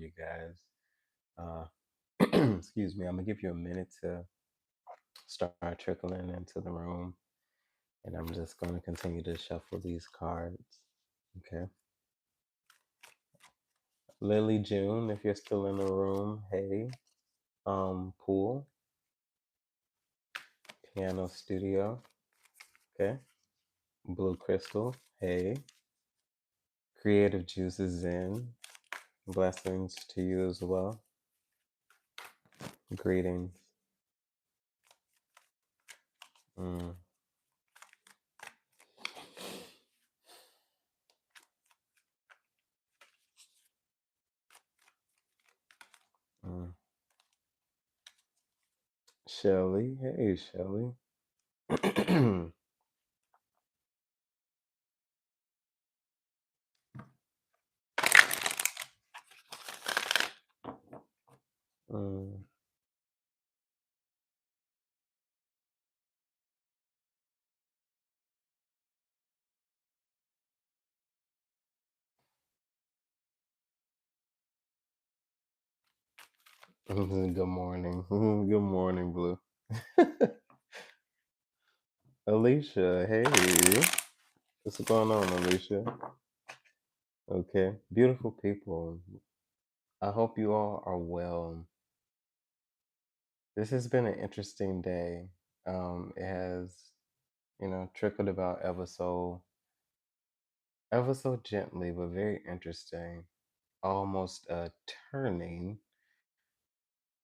you guys. Uh, excuse me. I'm gonna give you a minute to start trickling into the room, and I'm just gonna continue to shuffle these cards. Okay. Lily June, if you're still in the room, hey. Pool, Piano Studio, okay. Blue Crystal, hey. Creative Juices in, blessings to you as well. Greetings. Mm, mm. Shelly, hey Shelly. Mm, good morning. Good morning, Blue. Alicia, hey. What's going on, Alicia? Okay. Beautiful people. I hope you all are well. This has been an interesting day. It has, trickled about ever so gently, but very interesting. Almost a turning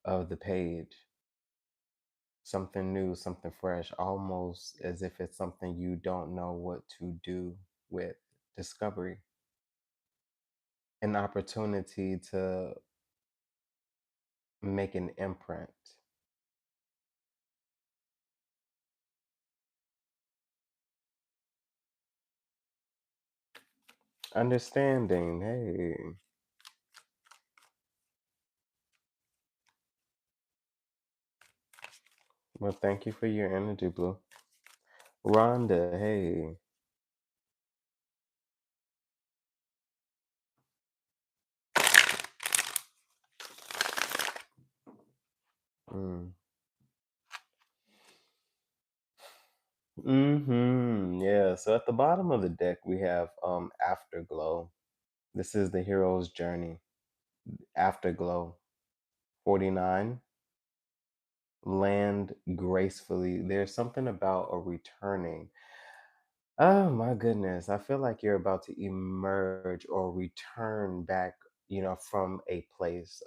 of the page. Something new, something fresh, almost as if it's something you don't know what to do with. Discovery, an opportunity to make an imprint. Understanding, hey. Well, thank you for your energy, Blue. Rhonda, hey. Mm. Yeah. So at the bottom of the deck we have Afterglow. This is the hero's journey. Afterglow. 49. Land gracefully. There's something about a returning. Oh my goodness. I feel like you're about to emerge or return back, from a place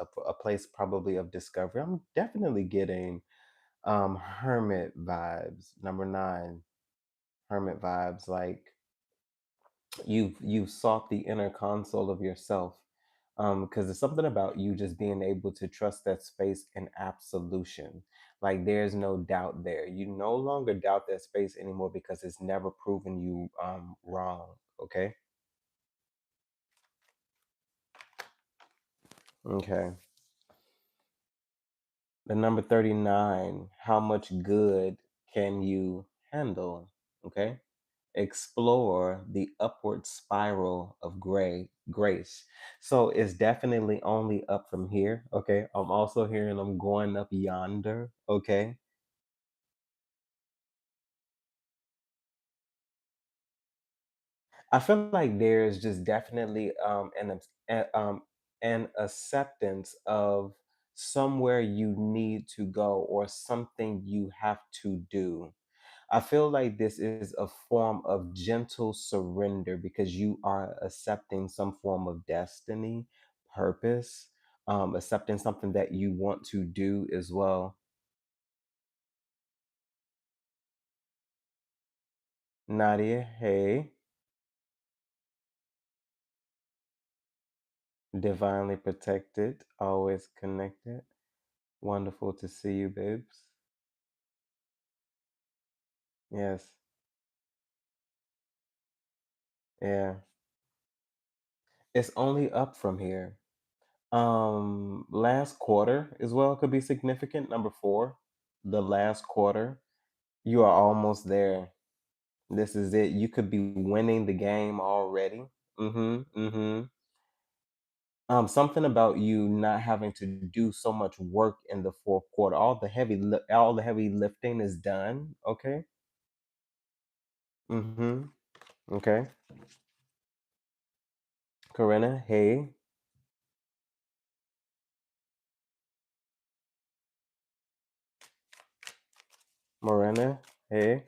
probably of discovery. I'm definitely getting hermit vibes. Number 9, hermit vibes, like you've sought the inner console of yourself, because there's something about you just being able to trust that space in absolution. Like there's no doubt there. You no longer doubt that space anymore because it's never proven you wrong. Okay. Okay. The number 39, how much good can you handle? Okay. Explore the upward spiral of grace. So it's definitely only up from here. Okay. I'm also hearing I'm going up yonder. Okay. I feel like there's just definitely an acceptance of somewhere you need to go or something you have to do. I feel like this is a form of gentle surrender because you are accepting some form of destiny, purpose, accepting something that you want to do as well. Nadia, hey, divinely protected, always connected. Wonderful to see you, babes. Yes, yeah. It's only up from here. Last quarter as well could be significant. Number 4, the last quarter. You are almost there. This is it. You could be winning the game already. Mm-hmm. Mm-hmm. Something about you not having to do so much work in the fourth quarter. All the heavy lifting is done. Okay. Mm-hmm. Okay. Corinna, hey. Morena, hey.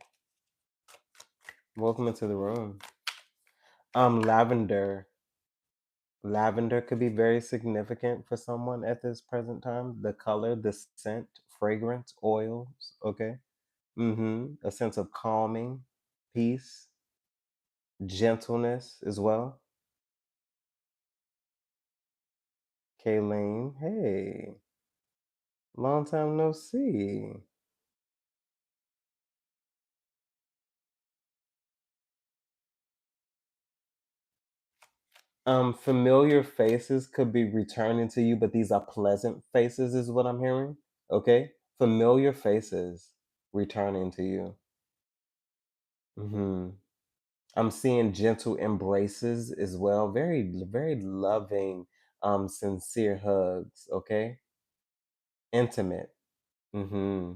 Welcome into the room. Lavender. Lavender could be very significant for someone at this present time. The color, the scent, fragrance, oils. Okay. Mm-hmm. A sense of calming, peace, gentleness as well. Kayleen, hey. Long time no see. Familiar faces could be returning to you, but these are pleasant faces, is what I'm hearing. Okay. Familiar faces returning to you. Hmm. I'm seeing gentle embraces as well. Very loving, sincere hugs. Okay. Intimate. Mm-hmm.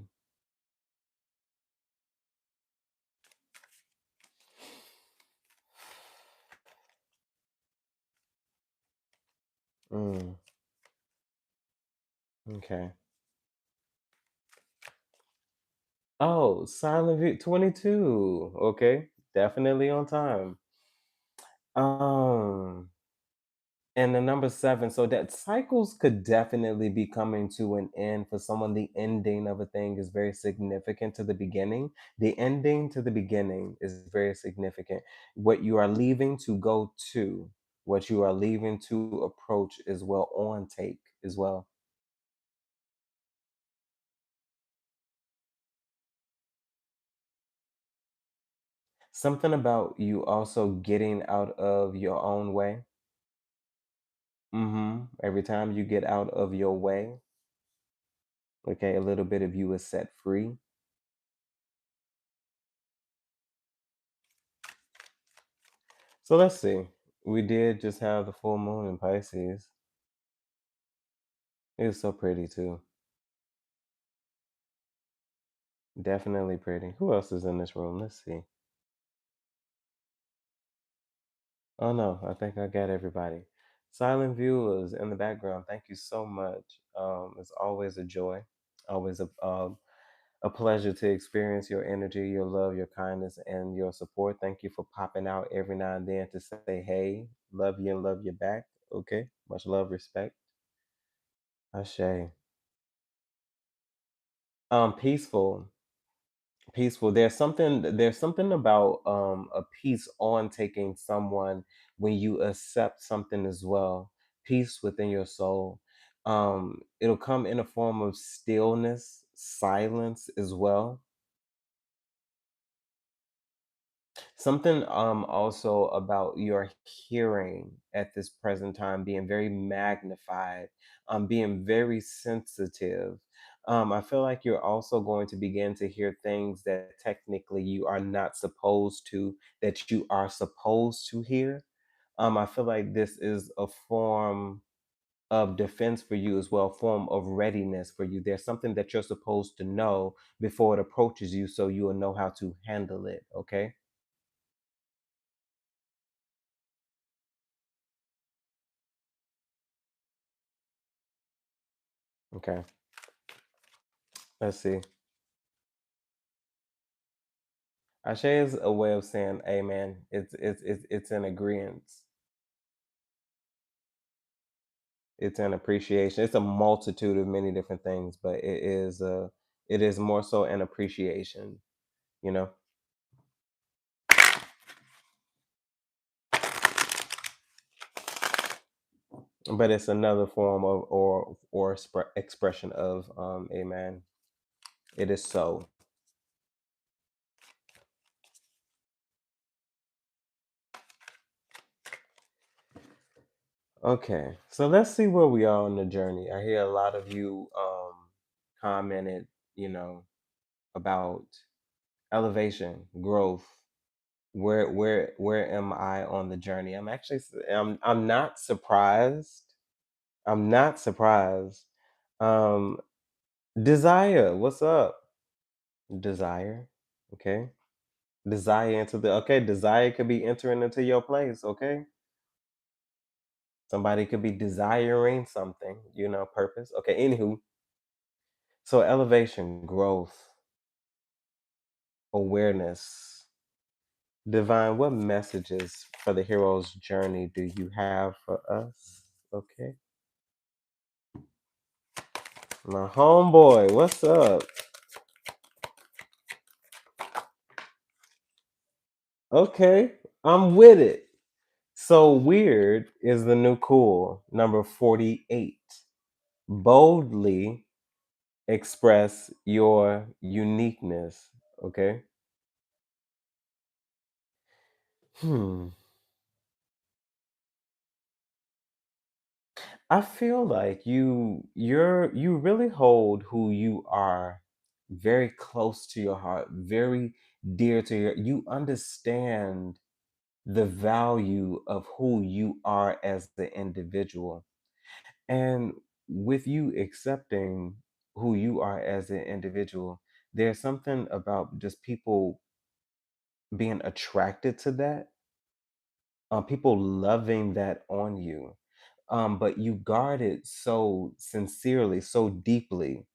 Mm, okay. Oh, Silent View 22. Okay. Definitely on time. Um, and the number seven, so that cycles could definitely be coming to an end for someone. The ending of a thing is very significant to the beginning. The ending to the beginning is very significant. What you are leaving to go to, what you are leaving to approach is well on take as well. Something about you also getting out of your own way. Every time you get out of your way, okay, a little bit of you is set free. So let's see. We did just have the full moon in Pisces. It was so pretty too. Definitely pretty. Who else is in this room? Let's see. Oh no, I think I got everybody. Silent viewers in the background, thank you so much. It's always a joy, always a pleasure to experience your energy, your love, your kindness, and your support. Thank you for popping out every now and then to say, hey, love you and love you back. Okay. Much love, respect. Ashe. Peaceful. Peaceful. There's something about a peace on taking someone when you accept something as well. Peace within your soul. It'll come in a form of stillness, silence as well. Something also about your hearing at this present time being very magnified, being very sensitive. I feel like you're also going to begin to hear things that technically you are not supposed to, that you are supposed to hear. I feel like this is a form of defense for you as well, form of readiness for you. There's something that you're supposed to know before it approaches you, so you will know how to handle it. Okay. Okay. Let's see. Ashe is a way of saying amen. It's an agreement. It's an appreciation. It's a multitude of many different things, but it is more so an appreciation, you know. But it's another form of expression of amen. It is so. Okay, so let's see where we are on the journey. I hear a lot of you commented, you know, about elevation, growth. Where am I on the journey? I'm not surprised. I'm not surprised. Um, Desire, what's up? Desire, okay. Desire into the okay. Desire could be entering into your place, okay. Somebody could be desiring something, purpose. Okay, anywho, so elevation, growth, awareness. Divine, what messages for the hero's journey do you have for us? Okay. My homeboy, what's up? Okay, I'm with it. So weird is the new cool, number 48. Boldly express your uniqueness. Okay. Hmm. I feel like you really hold who you are very close to your heart, very dear to you understand the value of who you are as the individual. And with you accepting who you are as an individual, there's something about just people being attracted to that, people loving that on you. But you guard it so sincerely, so deeply,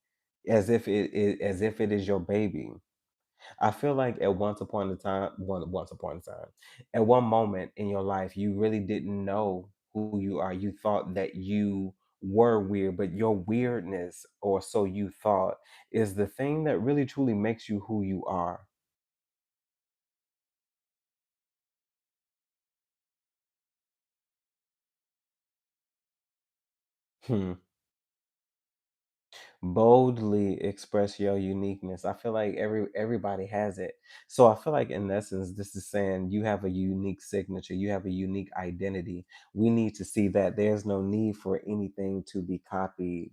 as if it is your baby. I feel like at once upon a time, at one moment in your life, you really didn't know who you are. You thought that you were weird, but your weirdness, or so you thought, is the thing that really truly makes you who you are. Hmm. Boldly express your uniqueness. I feel like everybody has it. So I feel like in essence, this is saying you have a unique signature, you have a unique identity. We need to see that there's no need for anything to be copied.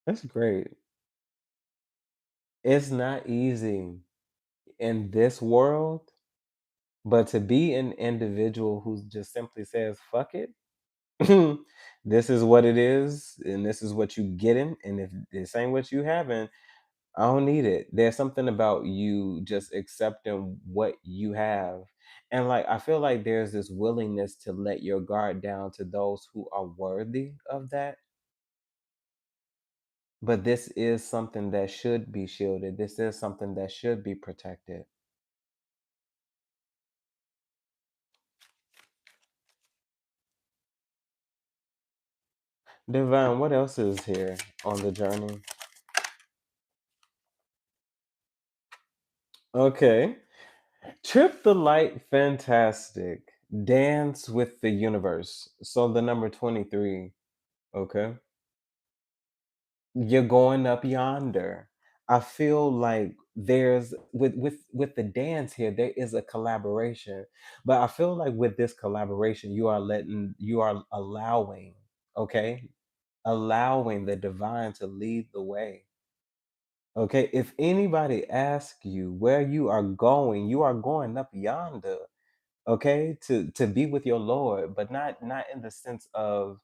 That's great. It's not easy in this world, but to be an individual who just simply says, fuck it. This is what it is, and this is what you getting. And if this ain't what you having, I don't need it. There's something about you just accepting what you have. And like I feel like there's this willingness to let your guard down to those who are worthy of that. But this is something that should be shielded. This is something that should be protected. Divine, what else is here on the journey? Okay. Trip the light, fantastic. Dance with the universe. So the number 23. Okay. You're going up yonder. I feel like there's with the dance here, there is a collaboration. But I feel like with this collaboration, you are allowing, okay? Allowing the divine to lead the way. Okay. If anybody asks you where you are going up yonder, okay, to be with your Lord, but not in the sense of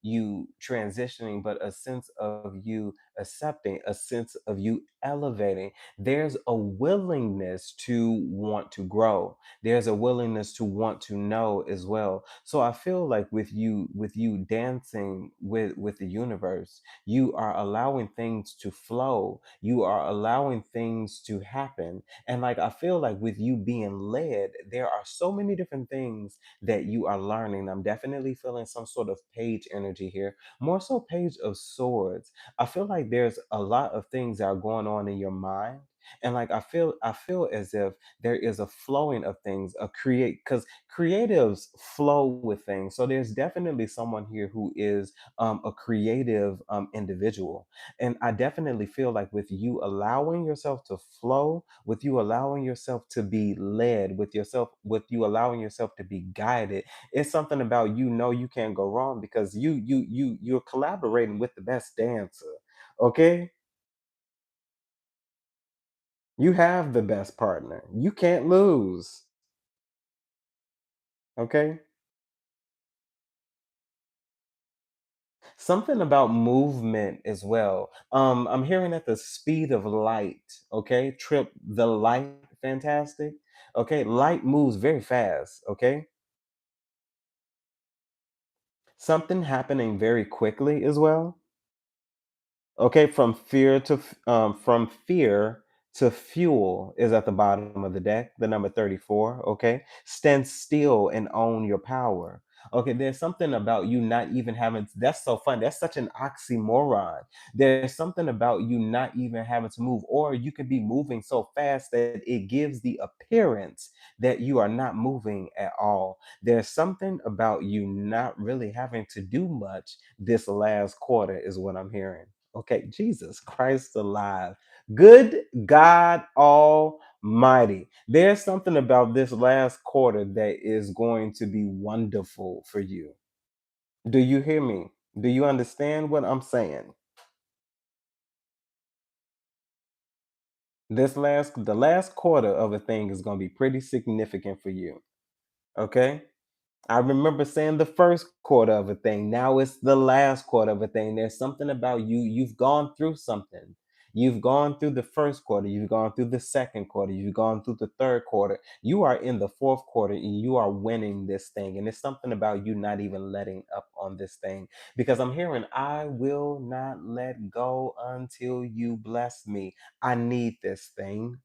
you transitioning, but a sense of you accepting, a sense of you elevating. There's a willingness to want to grow, there's a willingness to want to know as well. So I feel like with you dancing with the universe, you are allowing things to flow, you are allowing things to happen. And like I feel like with you being led, there are so many different things that you are learning. I'm definitely feeling some sort of page energy here, more so page of swords. I feel like there's a lot of things that are going on in your mind. And like I feel as if there is a flowing of things, a create because creatives flow with things. So there's definitely someone here who is a creative individual. And I definitely feel like with you allowing yourself to flow, with you allowing yourself to be led, with you allowing yourself to be guided, it's something about you can't go wrong because you're collaborating with the best dancer. Okay? You have the best partner. You can't lose. Okay? Something about movement as well. I'm hearing at the speed of light. Okay? Trip the light fantastic. Okay? Light moves very fast. Okay? Something happening very quickly as well. Okay, from fear to fuel is at the bottom of the deck, the number 34, okay? Stand still and own your power. Okay, there's something about you not even having that's so fun. That's such an oxymoron. There's something about you not even having to move, or you could be moving so fast that it gives the appearance that you are not moving at all. There's something about you not really having to do much this last quarter, is what I'm hearing. Okay, Jesus Christ alive. Good God Almighty. There's something about this last quarter that is going to be wonderful for you. Do you hear me? Do you understand what I'm saying? The last quarter of a thing is going to be pretty significant for you. Okay? I remember saying the first quarter of a thing. Now it's the last quarter of a thing. There's something about you. You've gone through something. You've gone through the first quarter. You've gone through the second quarter. You've gone through the third quarter. You are in the fourth quarter and you are winning this thing. And it's something about you not even letting up on this thing. Because I'm hearing, I will not let go until you bless me. I need this thing.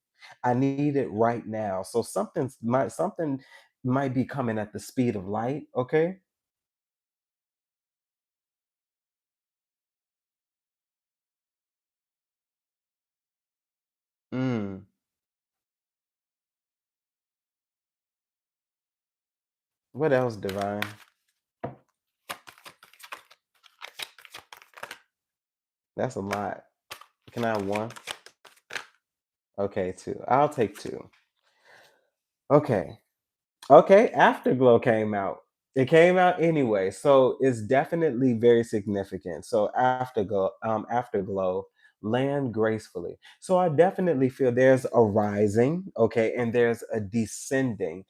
I need it right now. So something might be coming at the speed of light, okay? Mm. What else, Divine? That's a lot. Can I have one? Okay, two. I'll take two. Okay. Okay, Afterglow came out. It came out anyway, so it's definitely very significant. So Afterglow, land gracefully. So I definitely feel there's a rising, okay, and there's a descending.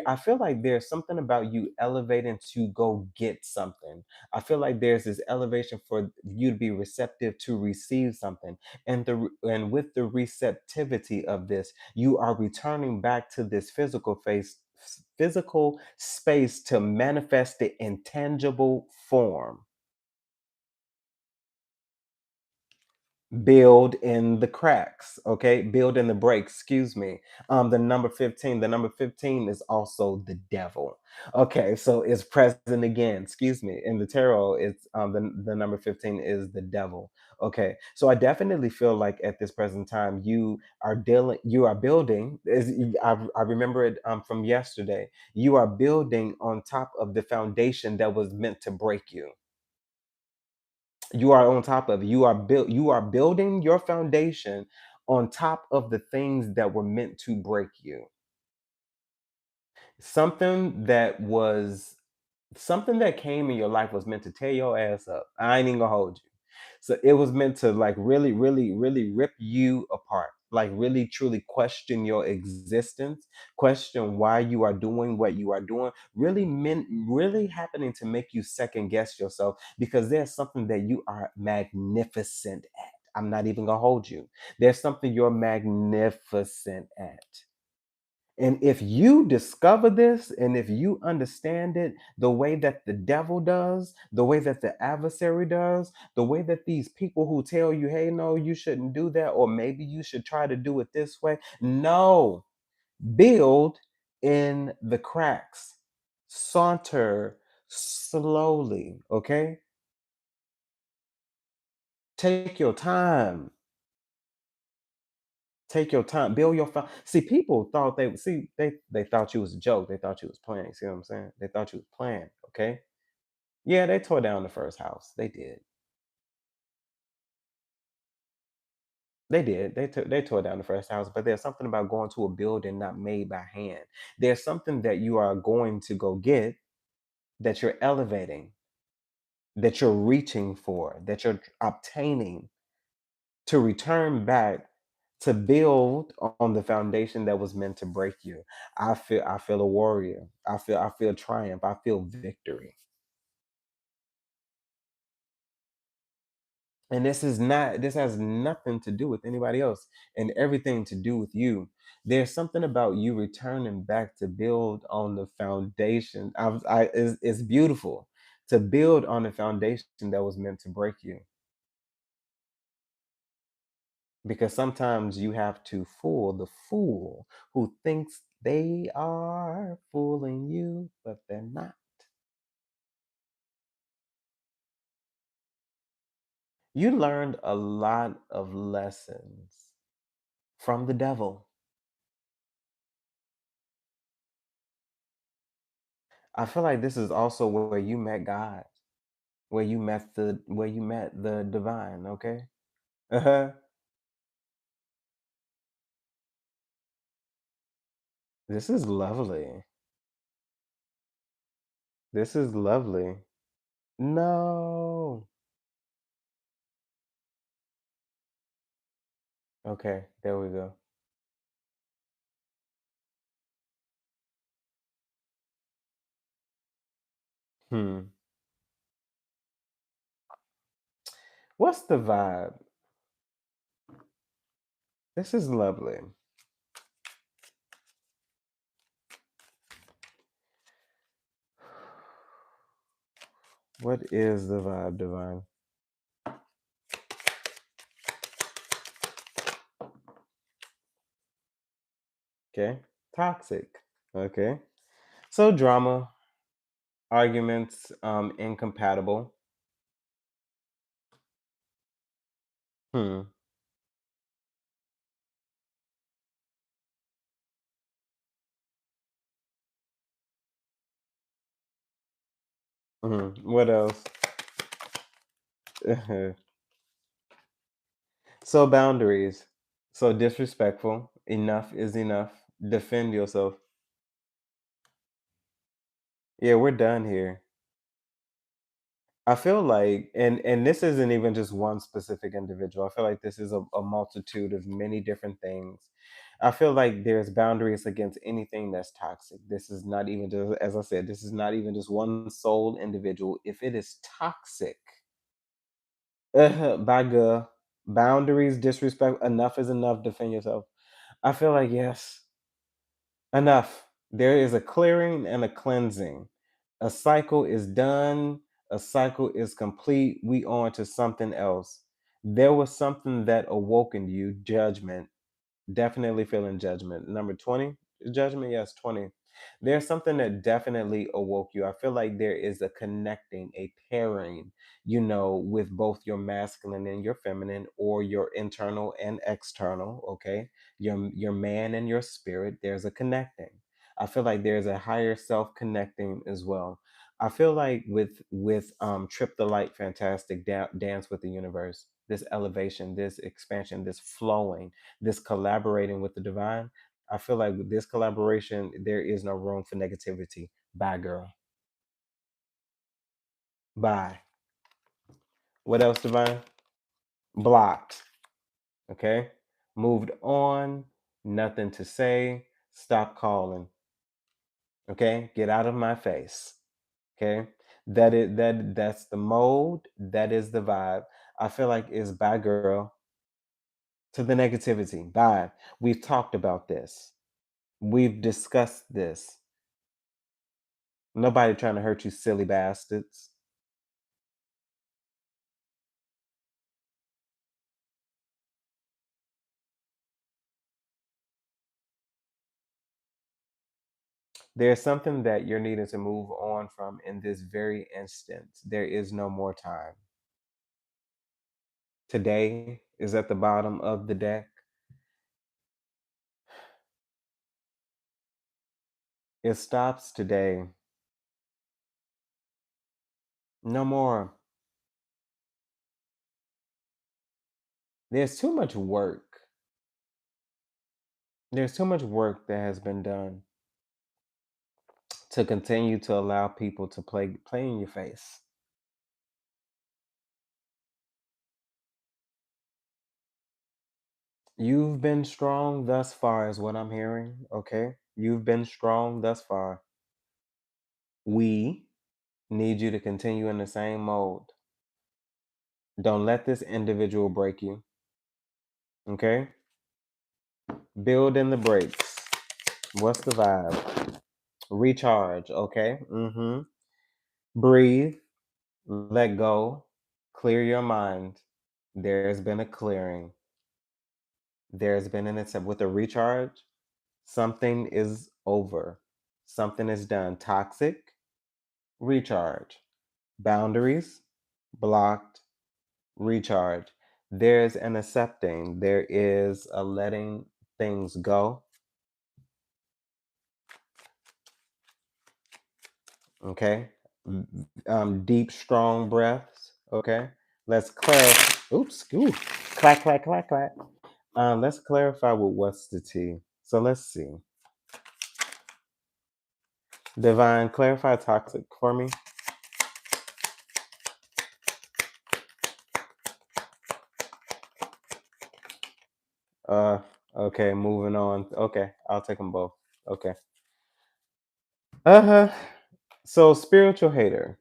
I feel like there's something about you elevating to go get something. I feel like there's this elevation for you to be receptive to receive something, and with the receptivity of this, you are returning back to this physical space to manifest the intangible form. Build in the cracks, okay? Build in the breaks, excuse me. The number 15 is also the devil. Okay, so it's present again, excuse me. In the tarot, it's the number 15 is the devil. Okay, so I definitely feel like at this present time you are building, I remember it from yesterday. You are building on top of the foundation that was meant to break you. You are on top of it. You are building your foundation on top of the things that were meant to break you. Something that was something that came in your life was meant to tear your ass up. I ain't even gonna hold you. So it was meant to like really, really, really rip you apart. Like really truly question your existence, question why you are doing what you are doing, really happening to make you second guess yourself because there's something that you are magnificent at. I'm not even gonna hold you. There's something you're magnificent at. And if you discover this and if you understand it the way that the devil does, the way that the adversary does, the way that these people who tell you, hey, no, you shouldn't do that, or maybe you should try to do it this way. No, build in the cracks, saunter slowly, okay? Take your time. Take your time. Build your see. People thought they thought you was a joke. They thought you was playing. See what I'm saying? They thought you was playing. Okay. Yeah, they tore down the first house. They did. They did. They tore down the first house. But there's something about going to a building not made by hand. There's something that you are going to go get that you're elevating, that you're reaching for, that you're obtaining to return back to build on the foundation that was meant to break you. I feel a warrior. I feel triumph. I feel victory. And this has nothing to do with anybody else and everything to do with you. There's something about you returning back to build on the foundation. It's beautiful to build on the foundation that was meant to break you, because sometimes you have to fool the fool who thinks they are fooling you, but they're not. You learned a lot of lessons from the devil. I feel like this is also where you met God, where you met the divine, okay? Uh-huh. This is lovely. This is lovely. No. Okay, there we go. Hmm. What's the vibe? This is lovely. What is the vibe, divine? Okay. Toxic. Okay. So drama, arguments, incompatible. Hmm. What else? So boundaries. So disrespectful. Enough is enough. Defend yourself. Yeah, we're done here. I feel like, and this isn't even just one specific individual. I feel like this is a multitude of many different things. I feel like there's boundaries against anything that's toxic. This is not even just, as I said, this is not even just one sole individual. If it is toxic, by girl, boundaries, disrespect, enough is enough. Defend yourself. I feel like yes, enough. There is a clearing and a cleansing. A cycle is done, a cycle is complete. We on to something else. There was something that awoke in you, judgment. Definitely feeling judgment. Number 20, judgment, yes, 20. There's something that definitely awoke you. I feel like there is a connecting, a pairing, with both your masculine and your feminine, or your internal and external, okay? Your man and your spirit, there's a connecting. I feel like there's a higher self connecting as well. I feel like with Trip the Light Fantastic Dance with the Universe, this elevation, this expansion, this flowing, this collaborating with the divine, I feel like with this collaboration, there is no room for negativity. Bye, girl. Bye. What else, divine? Blocked. Okay. Moved on. Nothing to say. Stop calling. Okay. Get out of my face. Okay. That's the mode. That is the vibe. I feel like it's bye, girl, to the negativity. Bye. We've talked about this. We've discussed this. Nobody trying to hurt you, silly bastards. There's something that you're needing to move on from in this very instant. There is no more time. Today is at the bottom of the deck. It stops today. No more. There's too much work. There's too much work that has been done to continue to allow people to play in your face. You've been strong thus far, is what I'm hearing. Okay. You've been strong thus far. We need you to continue in the same mode. Don't let this individual break you. Okay. Build in the brakes. What's the vibe? Recharge. Okay. Breathe. Let go. Clear your mind. There's been a clearing. There's been an attempt with a recharge. Something is over. Something is done. Toxic. Recharge. Boundaries. Blocked. Recharge. There's an accepting. There is a letting things go. Okay. Deep, strong breaths. Okay. Let's clarify. Oops. Ooh. Clack, clack, clack, clack. Let's clarify with what's the T. So let's see. Divine, clarify toxic for me. Uh, okay, moving on. Okay, I'll take them both. Okay. Uh-huh. So spiritual hater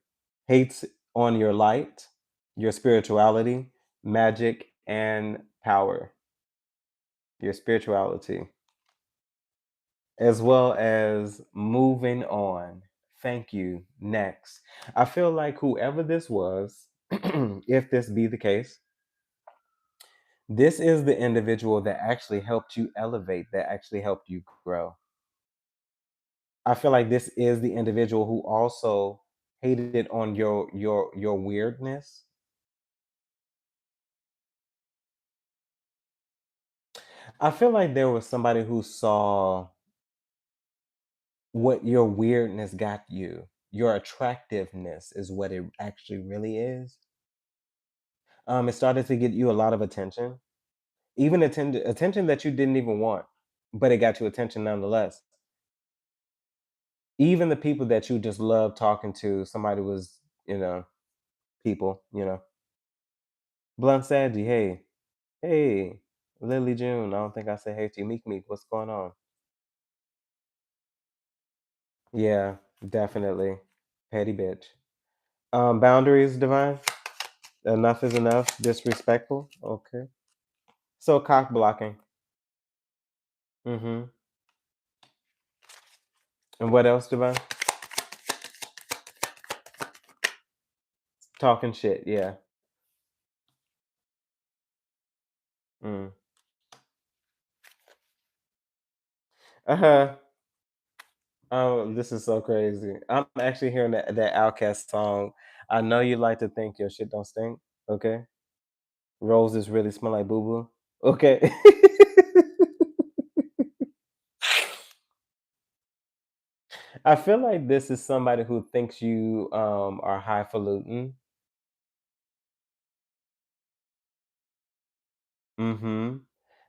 hates on your light, your spirituality, magic, and power. Your spirituality, as well as moving on. Thank you. Next. I feel like whoever this was, if this be the case, this is the individual that actually helped you elevate, that actually helped you grow. I feel like this is the individual who also hated on your weirdness. I feel like there was somebody who saw what your weirdness got you. Your attractiveness is what it actually really is. It started to get you a lot of attention, even attention that you didn't even want, but it got you attention nonetheless. Even the people that you just love talking to, somebody was, people, Blunt Sadie, hey, hey, Lily June. I don't think I said hey to you. Meek Meek, what's going on? Yeah, definitely. Petty bitch. Boundaries, Divine. Enough is enough. Disrespectful. Okay. So cock blocking. Mm-hmm. And what else, Divine? Talking shit. Yeah. Mm. Uh-huh. Oh, this is so crazy. I'm actually hearing that Outcast song. I know you like to think your shit don't stink. Okay. Roses really smell like boo boo. Okay. I feel like this is somebody who thinks you are highfalutin. Mm-hmm.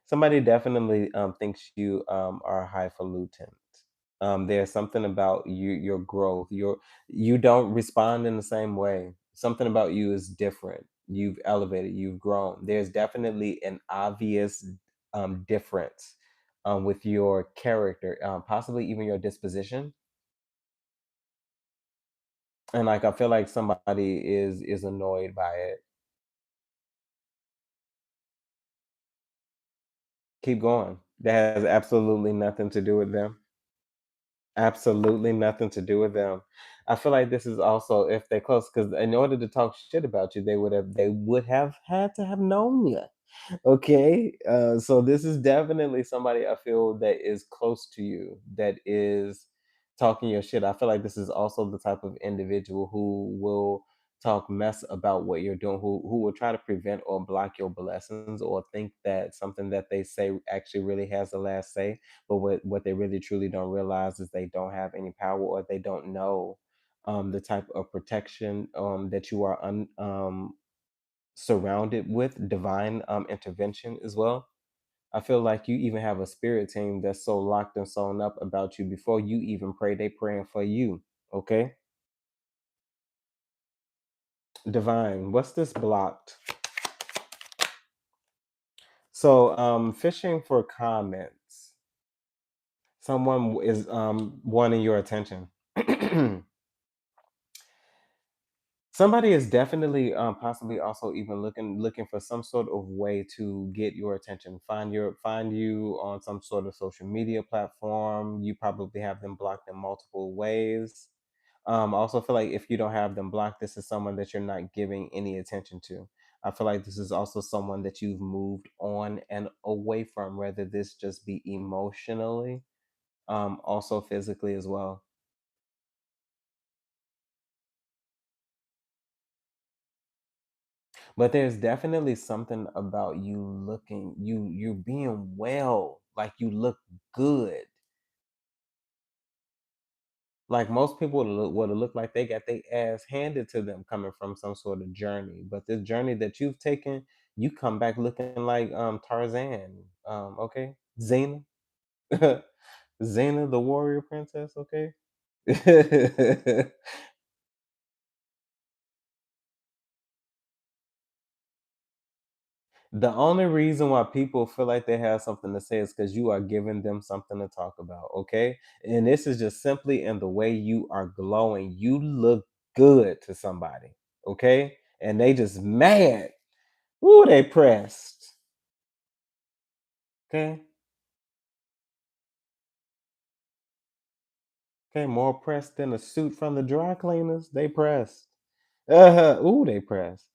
Somebody definitely thinks you are highfalutin. There's something about you, your growth. You don't respond in the same way. Something about you is different. You've elevated. You've grown. There's definitely an obvious difference with your character, possibly even your disposition. And like I feel like somebody is annoyed by it. Keep going. That has absolutely nothing to do with them. Absolutely nothing to do with them. I feel like this is also if they're close, because in order to talk shit about you, they would have had to have known you. Okay. So this is definitely somebody I feel that is close to you, that is talking your shit. I feel like this is also the type of individual who will talk mess about what you're doing, who will try to prevent or block your blessings or think that something that they say actually really has the last say. But what they really truly don't realize is they don't have any power or they don't know the type of protection that you are surrounded with divine intervention as well. I feel like you even have a spirit team that's so locked and sewn up about you before you even pray, they praying for you. Okay. Divine, what's this blocked? So, fishing for comments. Someone is wanting your attention. Somebody is definitely possibly also even looking for some sort of way to get your attention. Find you on some sort of social media platform. You probably have them blocked in multiple ways. I also feel like if you don't have them blocked, this is someone that you're not giving any attention to. I feel like this is also someone that you've moved on and away from, whether this just be emotionally, also physically as well. But there's definitely something about you being well, like you look good. Like most people would look like they got their ass handed to them coming from some sort of journey. But this journey that you've taken, you come back looking like Tarzan. Okay. Xena. Xena the warrior princess, okay? The only reason why people feel like they have something to say is because you are giving them something to talk about, okay? And this is just simply in the way you are glowing. You look good to somebody, okay? And they just mad. Ooh, they pressed. Okay. Okay, more pressed than a suit from the dry cleaners. They pressed. Ooh, they pressed.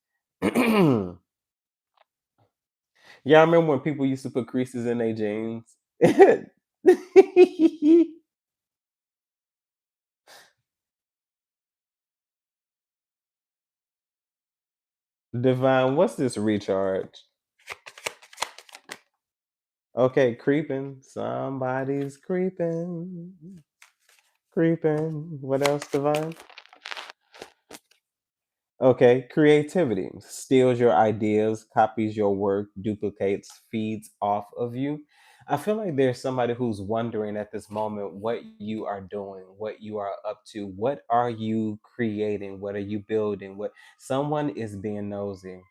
Y'all remember when people used to put creases in their jeans? Divine, what's this recharge? Okay, creeping. Somebody's creeping. Creeping. What else, Divine? Okay, creativity. Steals your ideas, copies your work, duplicates, feeds off of you. I feel like there's somebody who's wondering at this moment what you are doing, what you are up to, what are you creating, what are you building, what someone is being nosy.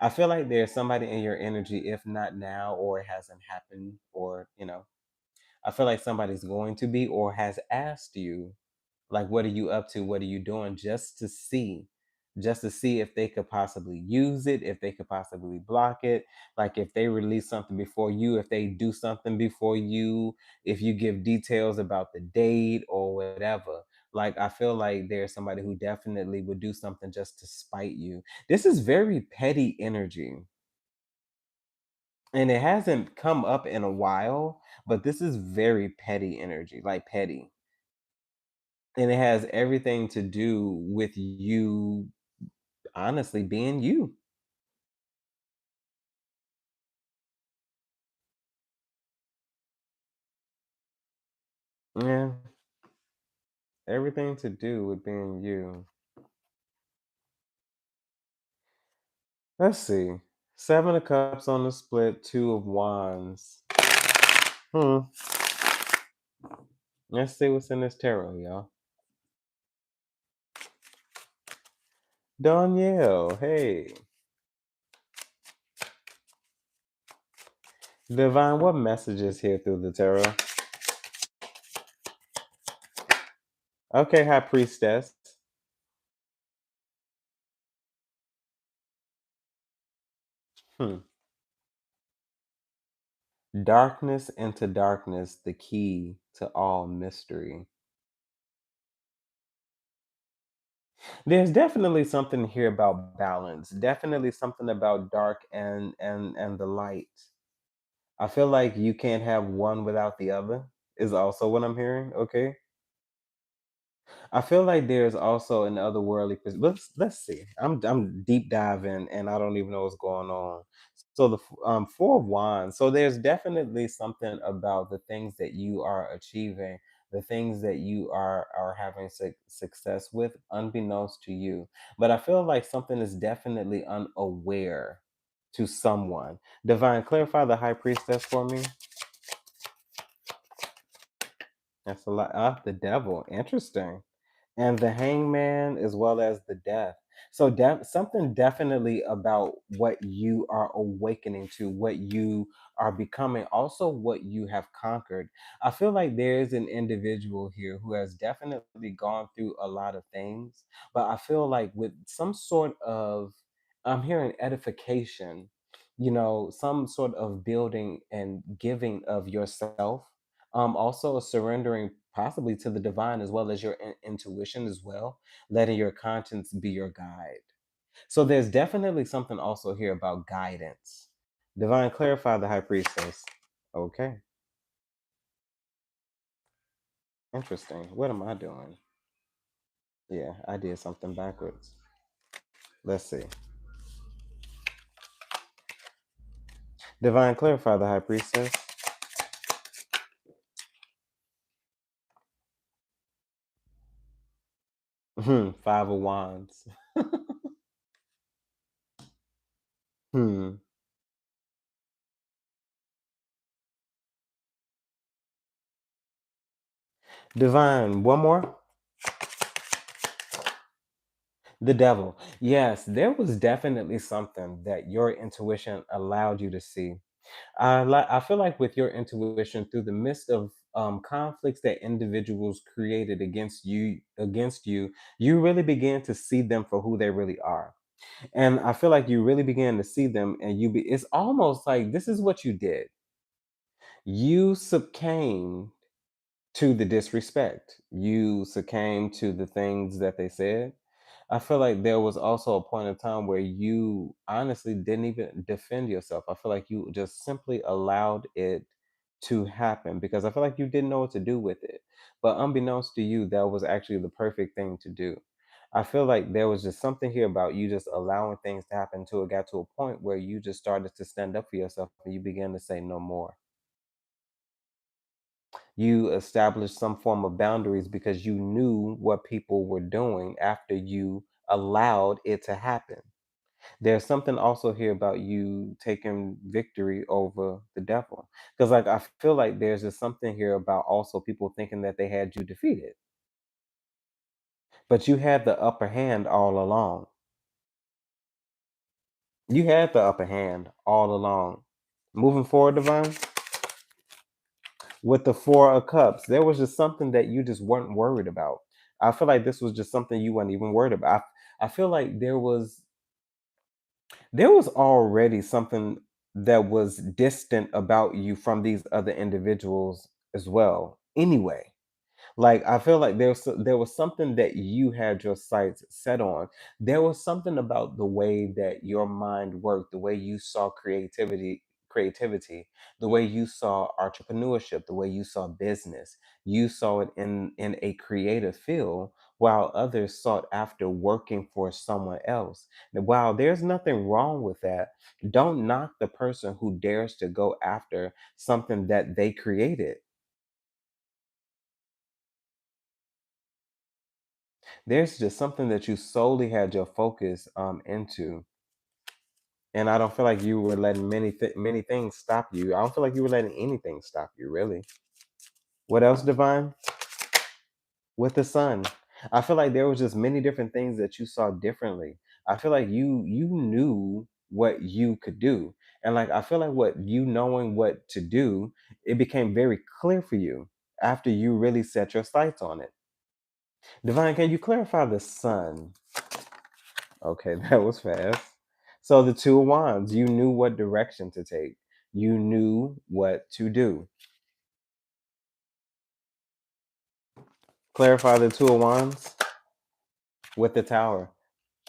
I feel like there's somebody in your energy, if not now, or it hasn't happened, or I feel like somebody's going to be or has asked you, like, what are you up to? What are you doing? Just to see if they could possibly use it, if they could possibly block it. Like, if they release something before you, if they do something before you, if you give details about the date or whatever. Like, I feel like there's somebody who definitely would do something just to spite you. This is very petty energy. And it hasn't come up in a while, but this is very petty energy, like petty. And it has everything to do with you honestly being you. Yeah, everything to do with being you. Let's see. Seven of Cups on the split, Two of Wands. Hmm. Let's see what's in this tarot, y'all. Danielle, hey. Divine, what messages here through the tarot? Okay, High Priestess. Hmm. Darkness into darkness, the key to all mystery. There's definitely something here about balance. Definitely something about dark and the light. I feel like you can't have one without the other. Is also what I'm hearing. Okay. I feel like there's also an otherworldly. Let's see. I'm deep diving and I don't even know what's going on. So the Four of Wands. So there's definitely something about the things that you are achieving, the things that you are having success with, unbeknownst to you. But I feel like something is definitely unaware to someone. Divine, clarify the High Priestess for me. That's a lot. Ah, the devil. Interesting. And the hangman as well as the death. So something definitely about what you are awakening to, what you are becoming, also what you have conquered. I feel like there's an individual here who has definitely gone through a lot of things, but I feel like with some sort of, I'm hearing edification, some sort of building and giving of yourself, also surrendering possibly to the divine as well as your intuition as well, letting your conscience be your guide. So there's definitely something also here about guidance. Divine, clarify the high priestess. Okay, interesting. What am I doing? Yeah, I did something backwards. Let's see. Divine, clarify the high priestess. Five of wands. Hmm. Divine, one more. The devil. Yes, there was definitely something that your intuition allowed you to see. I feel like with your intuition, through the midst of conflicts that individuals created against you, you really began to see them for who they really are. And I feel like you really began to see them, and it's almost like this is what you did. You succumbed to the disrespect. You succumbed to the things that they said. I feel like there was also a point in time where you honestly didn't even defend yourself. I feel like you just simply allowed it to happen because I feel like you didn't know what to do with it. But unbeknownst to you, that was actually the perfect thing to do. I feel like there was just something here about you just allowing things to happen until it got to a point where you just started to stand up for yourself and you began to say no more. You established some form of boundaries because you knew what people were doing after you allowed it to happen. There's something also here about you taking victory over the devil. Because, like, I feel like there's just something here about also people thinking that they had you defeated, but you had the upper hand all along. You had the upper hand all along. Moving forward, Divine, with the Four of Cups, there was just something that you just weren't worried about. I feel like this was just something you weren't even worried about. I feel like there was already something that was distant about you from these other individuals as well. Anyway, like I feel like there was something that you had your sights set on. There was something about the way that your mind worked, the way you saw creativity, the way you saw entrepreneurship, the way you saw business. You saw it in a creative field while others sought after working for someone else. Now, while there's nothing wrong with that, don't knock the person who dares to go after something that they created. There's just something that you solely had your focus into, and I don't feel like you were letting many things stop you. I don't feel like you were letting anything stop you, really. What else, Divine? With the sun, I feel like there was just many different things that you saw differently. I feel like you knew what you could do, and like I feel like what you knowing what to do, it became very clear for you after you really set your sights on it. Divine, can you clarify the sun? Okay, that was fast. So the two of wands, you knew what direction to take. You knew what to do. Clarify the two of wands with the tower.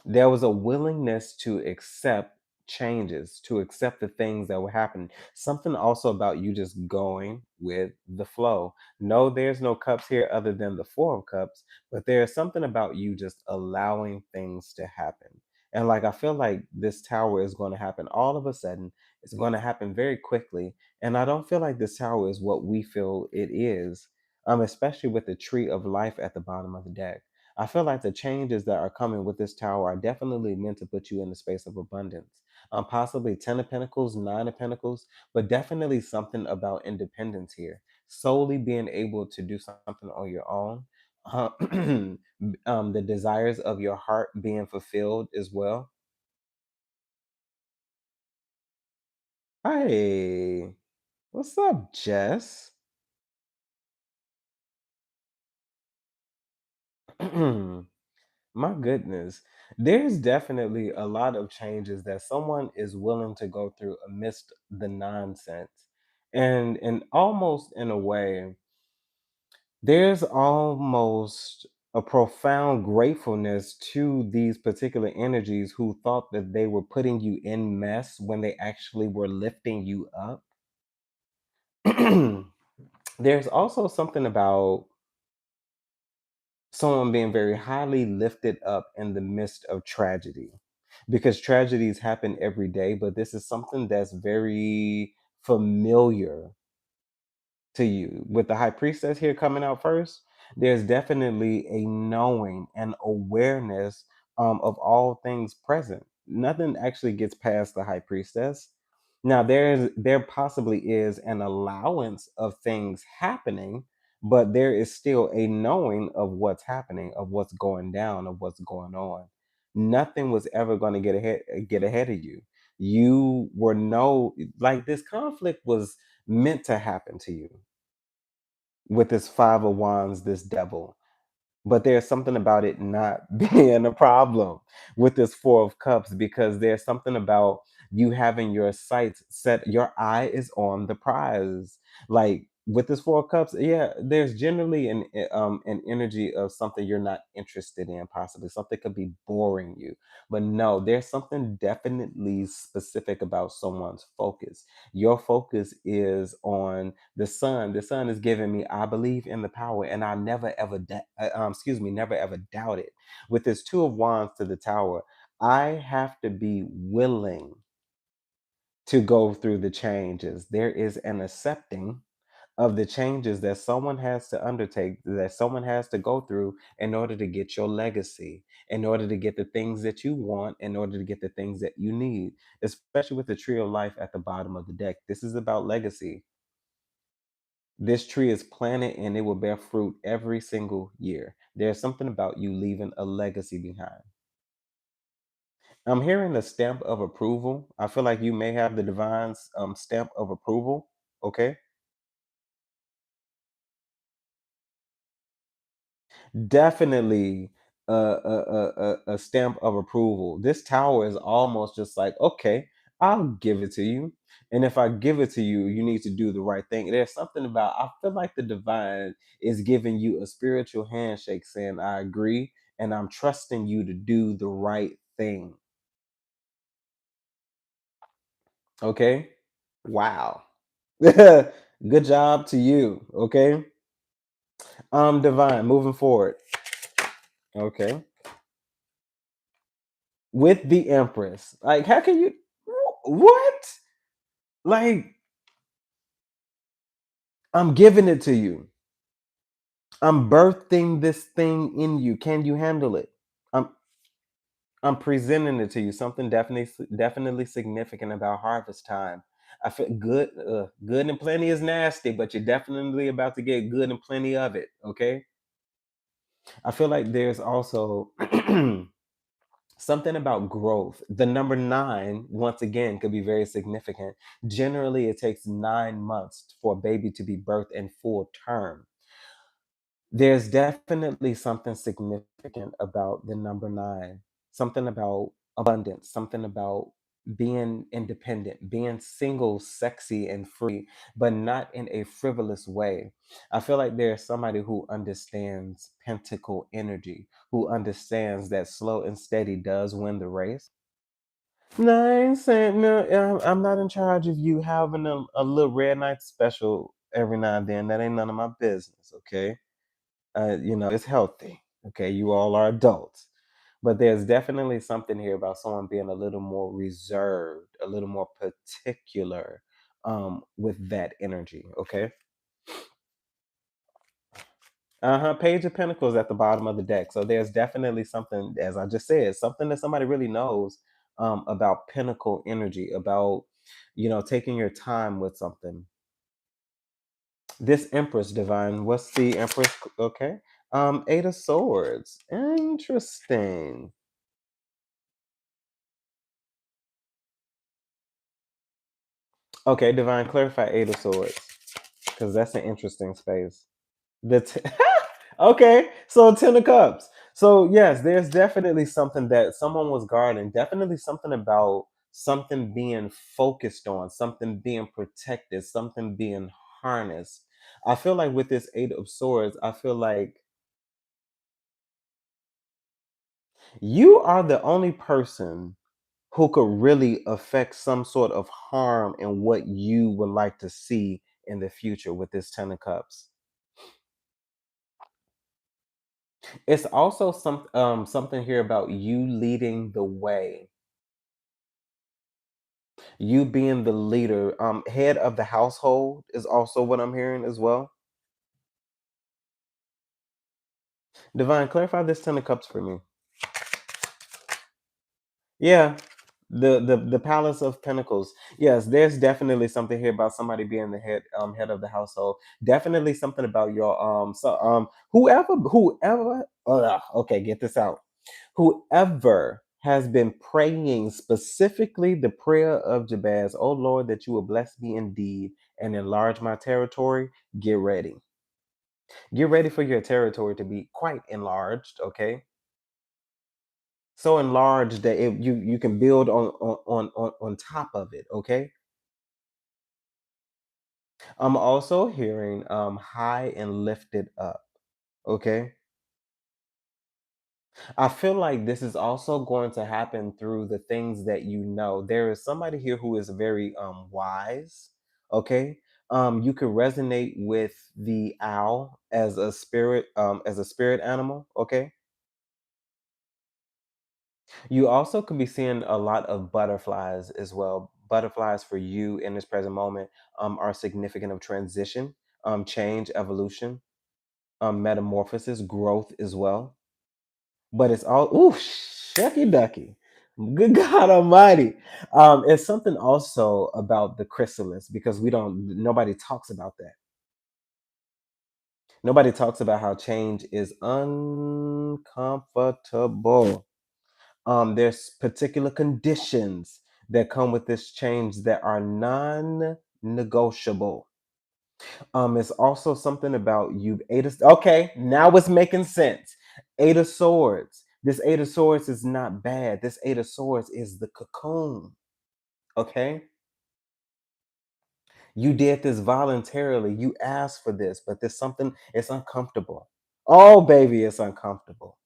There was a willingness to accept changes, to accept the things that were happening. Something also about you just going with the flow. No, there's no cups here other than the Four of Cups, but there's something about you just allowing things to happen. And like I feel like this tower is going to happen all of a sudden. It's going to happen very quickly. And I don't feel like this tower is what we feel it is. Especially with the tree of life at the bottom of the deck. I feel like the changes that are coming with this tower are definitely meant to put you in the space of abundance. Possibly 10 of Pentacles, 9 of Pentacles, but definitely something about independence here. Solely being able to do something on your own. uh, the desires of your heart being fulfilled as well. Hey, what's up, Jess? My goodness. There's definitely a lot of changes that someone is willing to go through amidst the nonsense. And almost in a way, there's almost a profound gratefulness to these particular energies who thought that they were putting you in mess when they actually were lifting you up. There's also something about someone being very highly lifted up in the midst of tragedy, because tragedies happen every day, but this is something that's very familiar to you. With the high priestess here coming out first, there's definitely a knowing and awareness of all things present. Nothing actually gets past the high priestess. Now there possibly is an allowance of things happening, but there is still a knowing of what's happening, of what's going down, of what's going on. Nothing was ever going to get ahead of you. You were no, like, this conflict was meant to happen to you with this five of wands, this devil. But there's something about it not being a problem with this four of cups, because there's something about you having your sights set, your eye is on the prize. Like with this four of cups, yeah, there's generally an energy of something you're not interested in, possibly something could be boring you. But no, there's something definitely specific about someone's focus. Your focus is on the sun. The sun is giving me, I believe in the power, and I never ever excuse me, never ever doubt it. With this two of wands to the tower, I have to be willing to go through the changes. There is an accepting of the changes that someone has to undertake, that someone has to go through in order to get your legacy, in order to get the things that you want, in order to get the things that you need, especially with the tree of life at the bottom of the deck. This is about legacy. This tree is planted and it will bear fruit every single year. There's something about you leaving a legacy behind. I'm hearing the stamp of approval. I feel like you may have the divine's stamp of approval. Okay. Definitely a stamp of approval. This tower is almost just like, okay, I'll give it to you. And if I give it to you, you need to do the right thing. There's something about, I feel like the divine is giving you a spiritual handshake saying, I agree, and I'm trusting you to do the right thing. Okay. Wow. Good job to you. Okay. Divine, moving forward. Okay. With the Empress. Like, how can you? What? Like, I'm giving it to you. I'm birthing this thing in you. Can you handle it? I'm I'm presenting it to you. Something definitely significant about harvest time. I feel good. Good and plenty is nasty, but you're definitely about to get good and plenty of it. Okay. I feel like there's also something about growth. The number nine, once again, could be very significant. Generally, it takes 9 months for a baby to be birthed in full term. There's definitely something significant about the number nine, something about abundance, something about being independent, being single, sexy, and free, but not in a frivolous way. I feel like there's somebody who understands pentacle energy, who understands that slow and steady does win the race. No, I ain't saying no. I'm not in charge of you having a little red night special every now and then. That ain't none of my business, okay? It's healthy. Okay, you all are adults, but there's definitely something here about someone being a little more reserved, a little more particular with that energy. Okay. Uh-huh. Page of Pentacles at the bottom of the deck. So there's definitely something, as I just said, something that somebody really knows about pinnacle energy, about taking your time with something. This Empress divine, what's the Empress? Okay. Eight of Swords. Interesting. Okay, Divine, clarify Eight of Swords because that's an interesting space. The okay, so Ten of Cups. So yes, there's definitely something that someone was guarding. Definitely something about something being focused on, something being protected, something being harnessed. I feel like with this Eight of Swords, I feel like you are the only person who could really affect some sort of harm in what you would like to see in the future with this Ten of Cups. It's also something here about you leading the way, you being the leader, head of the household is also what I'm hearing as well. Divine, clarify this Ten of Cups for me. Yeah, the Palace of Pentacles. Yes, there's definitely something here about somebody being the head of the household. Definitely something about your whoever. Okay, get this out. Whoever has been praying specifically the prayer of Jabez, oh Lord, that you will bless me indeed and enlarge my territory. Get ready. Get ready for your territory to be quite enlarged. Okay, so enlarged that you can build on top of it. Okay, I'm also hearing high and lifted up. Okay, I feel like this is also going to happen through the things that you know. There is somebody here who is very wise. Okay, you could resonate with the owl as a spirit animal. Okay, you also could be seeing a lot of butterflies as well. Butterflies for you in this present moment are significant of transition, change, evolution, metamorphosis, growth as well. But it's all ooh shucky ducky. Good God Almighty. It's something also about the chrysalis because we don't nobody talks about that. Nobody talks about how change is uncomfortable. There's particular conditions that come with this change that are non-negotiable. It's also something about you. Okay, now it's making sense. Eight of Swords. This Eight of Swords is not bad. This Eight of Swords is the cocoon. Okay, you did this voluntarily. You asked for this, but there's something. It's uncomfortable. Oh, baby, it's uncomfortable.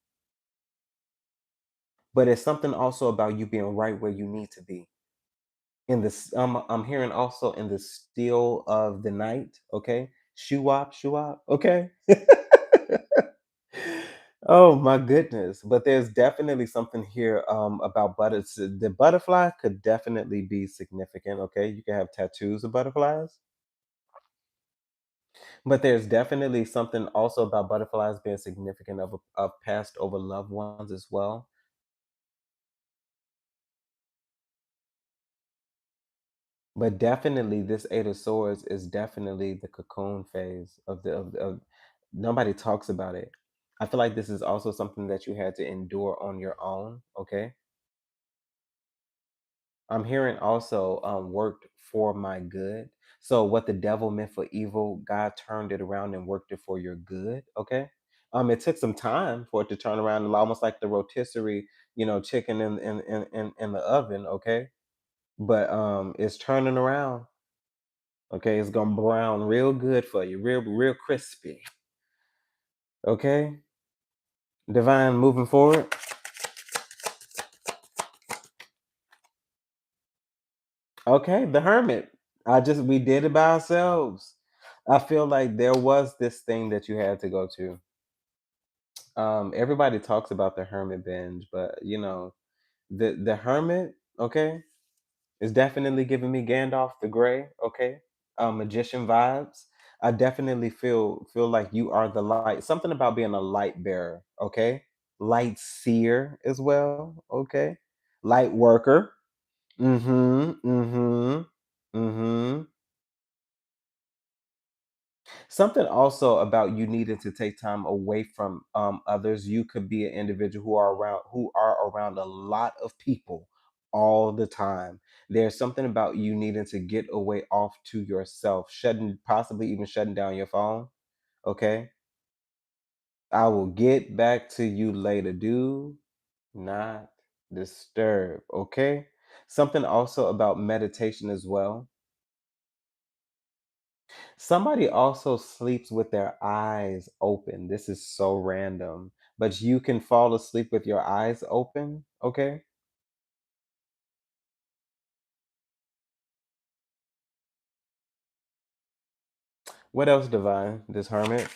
But it's something also about you being right where you need to be. In this, I'm hearing also in the still of the night. Okay, shoo wop. Okay. Oh my goodness. But there's definitely something here about butters. The butterfly could definitely be significant. Okay. You can have tattoos of butterflies. But there's definitely something also about butterflies being significant of past over loved ones as well. But definitely this Eight of Swords is definitely the cocoon phase of nobody talks about it. I feel like this is also something that you had to endure on your own. Okay. I'm hearing also worked for my good. So what the devil meant for evil, God turned it around and worked it for your good. Okay. It took some time for it to turn around, almost like the rotisserie, chicken in the oven. Okay, but it's turning around. Okay, it's gonna brown real good for you, real crispy. Okay, Divine, moving forward. Okay, the Hermit. We did it by ourselves. I feel like there was this thing that you had to go to. Everybody talks about the Hermit binge, but the Hermit. Okay, is definitely giving me Gandalf the Grey. Okay, magician vibes. I definitely feel like you are the light. Something about being a light bearer. Okay, light seer as well. Okay, light worker. Mm-hmm. Mm-hmm. Mm-hmm. Something also about you needing to take time away from others. You could be an individual who are around a lot of people all the time. There's something about you needing to get away off to yourself, shutting possibly even shutting down your phone. Okay. I will get back to you later. Do not disturb. Okay. Something also about meditation as well. Somebody also sleeps with their eyes open. This is so random, but you can fall asleep with your eyes open. Okay. What else, Divine? This hermit,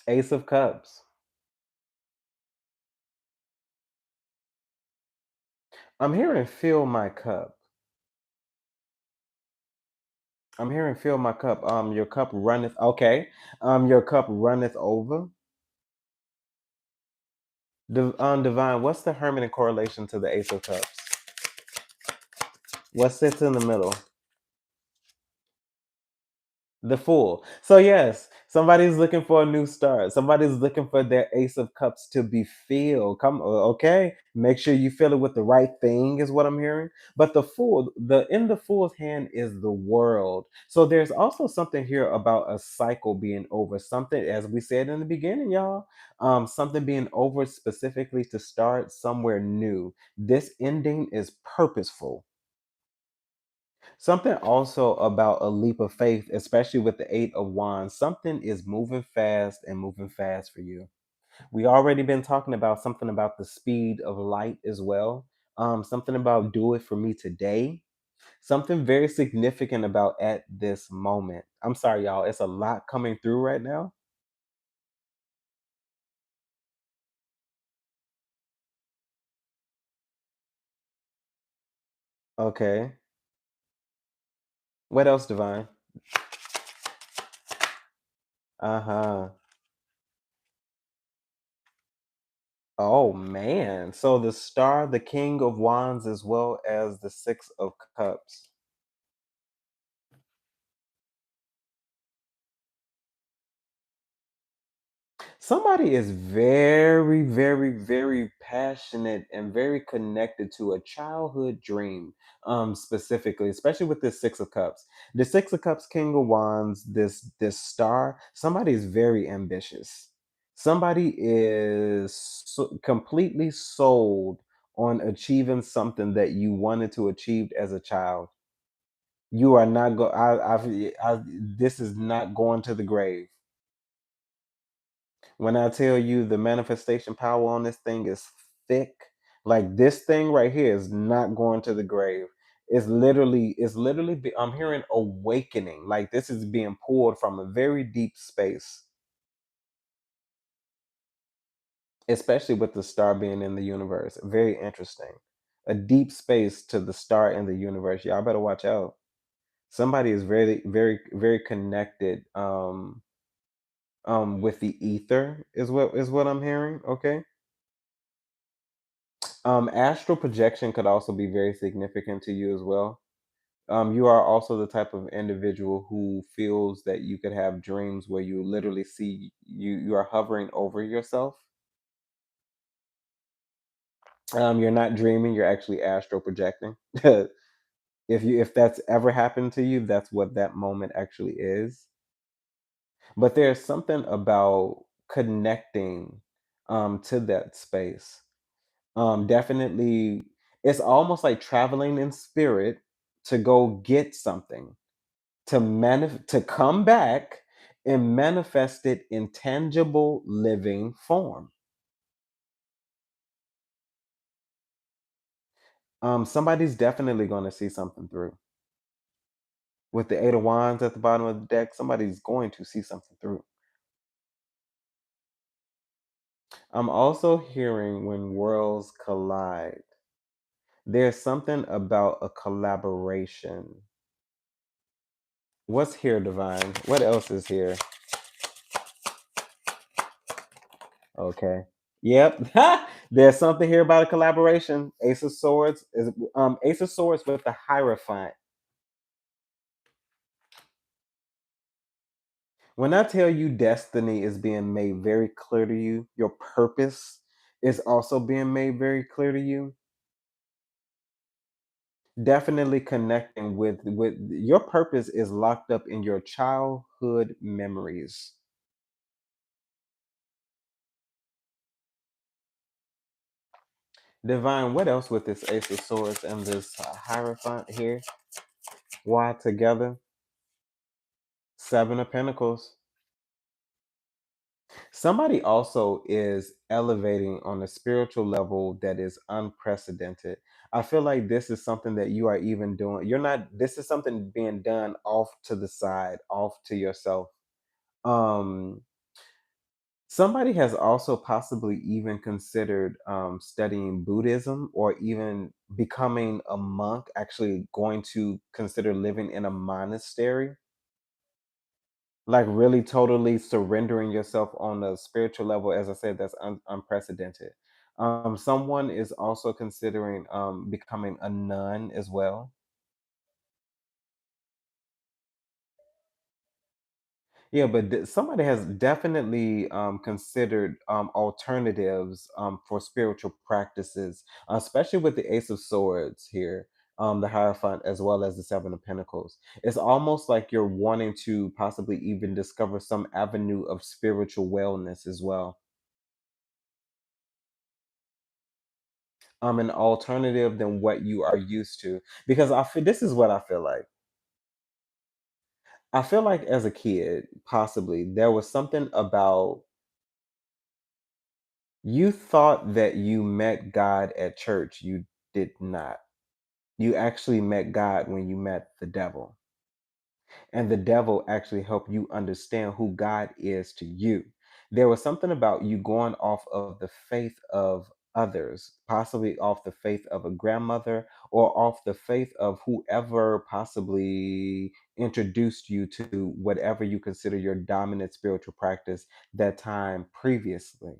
Ace of Cups. I'm hearing fill my cup. I'm hearing fill my cup. Your cup runneth. Okay. Your cup runneth over. Divine. What's the hermit in correlation to the Ace of Cups? What sits in the middle? The Fool. So yes, somebody's looking for a new start. Somebody's looking for their Ace of Cups to be filled. Okay. Make sure you fill it with the right thing, is what I'm hearing. But the Fool, the in the Fool's hand is the world. So there's also something here about a cycle being over. Something, as we said in the beginning, y'all. Something being over specifically to start somewhere new. This ending is purposeful. Something also about a leap of faith, especially with the Eight of Wands. Something is moving fast and moving fast for you. We already been talking about something about the speed of light as well. Something about do it for me today. Something very significant about at this moment. I'm sorry, y'all. It's a lot coming through right now. Okay. What else, Divine? Uh huh. Oh man. So the star, the King of Wands, as well as the Six of Cups. Somebody is very, very, very passionate and very connected to a childhood dream, specifically, especially with this Six of Cups. The Six of Cups, King of Wands, this star. Somebody is very ambitious. Somebody is completely sold on achieving something that you wanted to achieve as a child. You are not go. This is not going to the grave. When I tell you the manifestation power on this thing is thick, like this thing right here is not going to the grave. I'm hearing awakening. Like this is being pulled from a very deep space, especially with the star being in the universe. Very interesting. A deep space to the star in the universe. Y'all better watch out. Somebody is very, very, very connected with the ether is what I'm hearing. Okay. Astral projection could also be very significant to you as well. You are also the type of individual who feels that you could have dreams where you literally see you are hovering over yourself. You're not dreaming, you're actually astral projecting. If that's ever happened to you, that's what that moment actually is. But there's something about connecting to that space. Definitely, it's almost like traveling in spirit to go get something, to come back and manifest it in tangible living form. Somebody's definitely going to see something through. With the Eight of Wands at the bottom of the deck, somebody's going to see something through. I'm also hearing when worlds collide. There's something about a collaboration. What's here, Divine? What else is here? Okay. Yep. There's something here about a collaboration. Ace of Swords with the Hierophant. When I tell you destiny is being made very clear to you, your purpose is also being made very clear to you. Definitely connecting with your purpose is locked up in your childhood memories. Divine, what else with this Ace of Swords and this Hierophant here? Why together? Seven of Pentacles. Somebody also is elevating on a spiritual level that is unprecedented. I feel like this is something that you are even doing. You're not, this is something being done off to the side, off to yourself. Um, Somebody has also possibly even considered studying Buddhism or even becoming a monk, actually going to consider living in a monastery, like really totally surrendering yourself on a spiritual level. As I said, that's unprecedented. Someone is also considering becoming a nun as well. Yeah, but somebody has definitely considered alternatives for spiritual practices, especially with the Ace of Swords here, the Hierophant, as well as the Seven of Pentacles. It's almost like you're wanting to possibly even discover some avenue of spiritual wellness as well, an alternative than what you are used to. Because I feel this is what I feel like. I feel like as a kid, possibly there was something about you thought that you met God at church. You did not. You actually met God when you met the devil. And the devil actually helped you understand who God is to you. There was something about you going off of the faith of others, possibly off the faith of a grandmother or off the faith of whoever possibly introduced you to whatever you consider your dominant spiritual practice that time previously.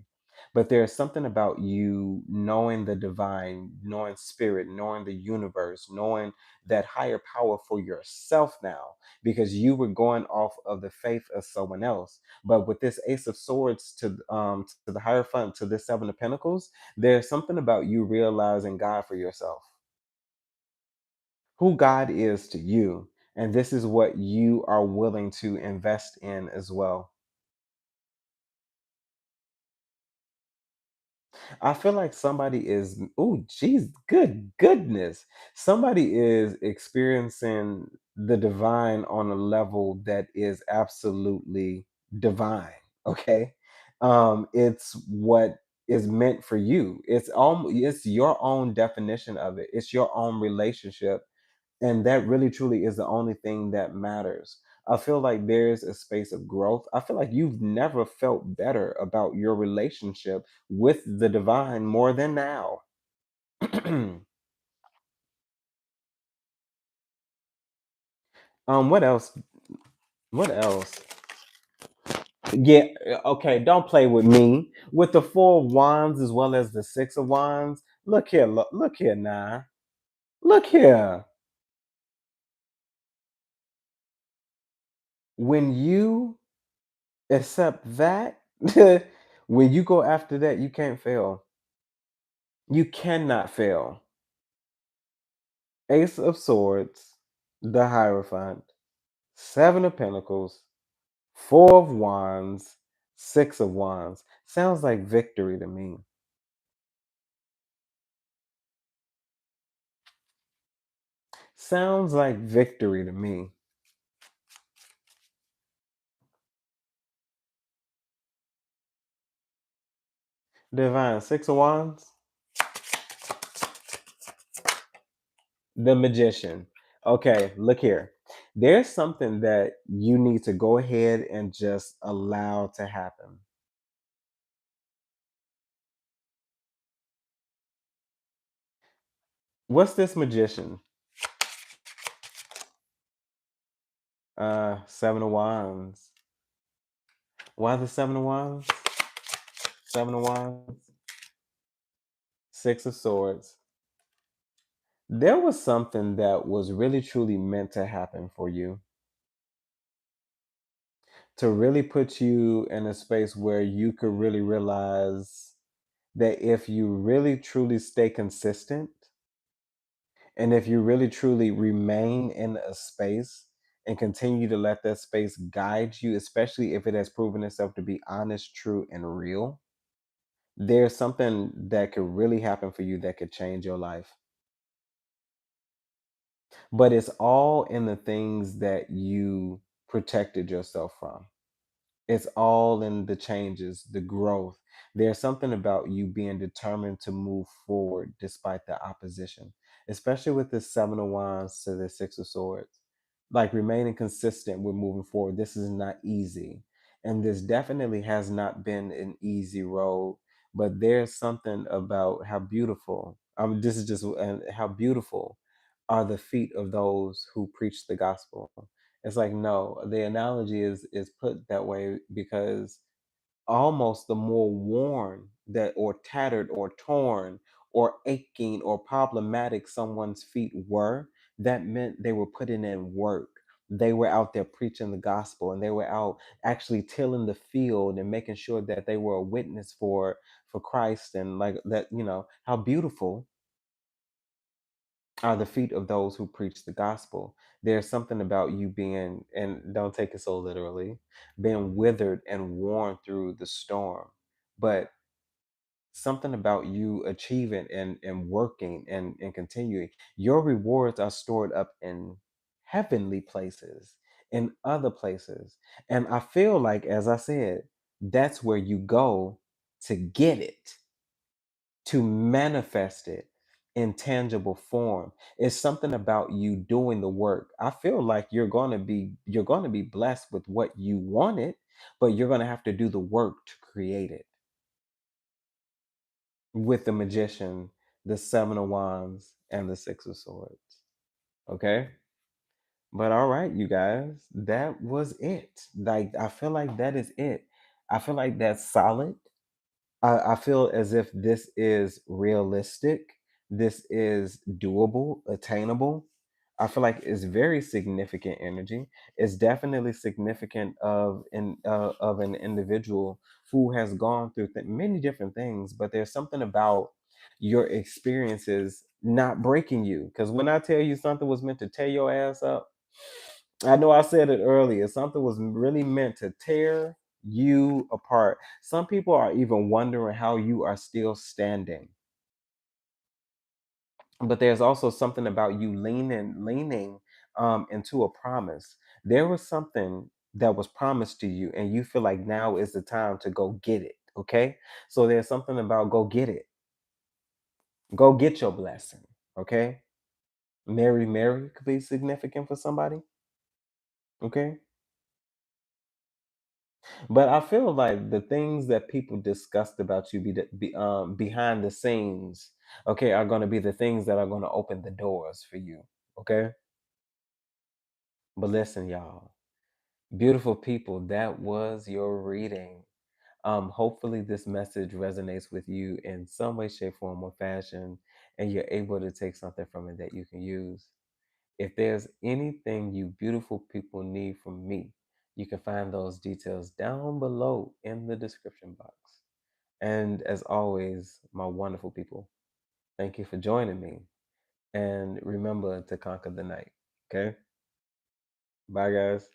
But there's something about you knowing the divine, knowing spirit, knowing the universe, knowing that higher power for yourself now, because you were going off of the faith of someone else. But with this Ace of Swords to the Hierophant to this Seven of Pentacles, there's something about you realizing God for yourself, who God is to you, and this is what you are willing to invest in as well. I feel like somebody is, oh, geez, good goodness. Somebody is experiencing the divine on a level that is absolutely divine. Okay. It's what is meant for you. It's your own definition of it. It's your own relationship. And that really truly is the only thing that matters. I feel like there's a space of growth. I feel like you've never felt better about your relationship with the divine more than now. What else? What else? Yeah, okay, don't play with me. With the four of wands as well as the six of wands. Look here now. Look here. When you accept that, when you go after that, you can't fail. You cannot fail. Ace of Swords, the Hierophant, Seven of Pentacles, Four of Wands, Six of Wands. Sounds like victory to me. Sounds like victory to me. Divine, Six of Wands, the Magician. Okay, look here. There's something that you need to go ahead and just allow to happen. What's this Magician? Seven of Wands. Why the Seven of Wands? Seven of Wands, Six of Swords. There was something that was really truly meant to happen for you to really put you in a space where you could really realize that if you really truly stay consistent and if you really truly remain in a space and continue to let that space guide you, especially if it has proven itself to be honest, true, and real, there's something that could really happen for you that could change your life. But it's all in the things that you protected yourself from. It's all in the changes, the growth. There's something about you being determined to move forward despite the opposition, especially with the Seven of Wands to the Six of Swords. Like remaining consistent with moving forward. This is not easy. And this definitely has not been an easy road, but there's something about how beautiful, this is just how beautiful are the feet of those who preach the gospel. It's like no, the analogy is put that way because almost the more worn that or tattered or torn or aching or problematic someone's feet were, that meant they were putting in work. They were out there preaching the gospel and they were out actually tilling the field and making sure that they were a witness for Christ and like that, how beautiful are the feet of those who preach the gospel. There's something about you being, and don't take it so literally, being withered and worn through the storm, but something about you achieving and working and continuing. Your rewards are stored up in heavenly places, in other places. And I feel like, as I said, that's where you go to get it, to manifest it in tangible form. It's something about you doing the work. I feel like you're going to be blessed with what you wanted, but you're going to have to do the work to create it. With the magician, the seven of wands, and the six of swords. Okay? But all right, you guys, that was it. Like I feel like that is it. I feel like that's solid. I feel as if this is realistic. This is doable, attainable. I feel like it's very significant energy. It's definitely significant of an individual who has gone through many different things, but there's something about your experiences not breaking you. Because when I tell you something was meant to tear your ass up, I know I said it earlier. Something was really meant to tear you apart. Some people are even wondering how you are still standing. But there's also something about you leaning into a promise. There was something that was promised to you, and you feel like now is the time to go get it. Okay, so there's something about go get it, go get your blessing. Okay, Mary could be significant for somebody. Okay, but I feel like the things that people discussed about you behind the scenes, okay, are going to be the things that are going to open the doors for you. Okay, but listen, y'all, beautiful people, that was your reading. Hopefully, this message resonates with you in some way, shape, form, or fashion, and you're able to take something from it that you can use. If there's anything you beautiful people need from me, you can find those details down below in the description box. And as always, my wonderful people, thank you for joining me. And remember to conquer the night. Okay? Bye, guys.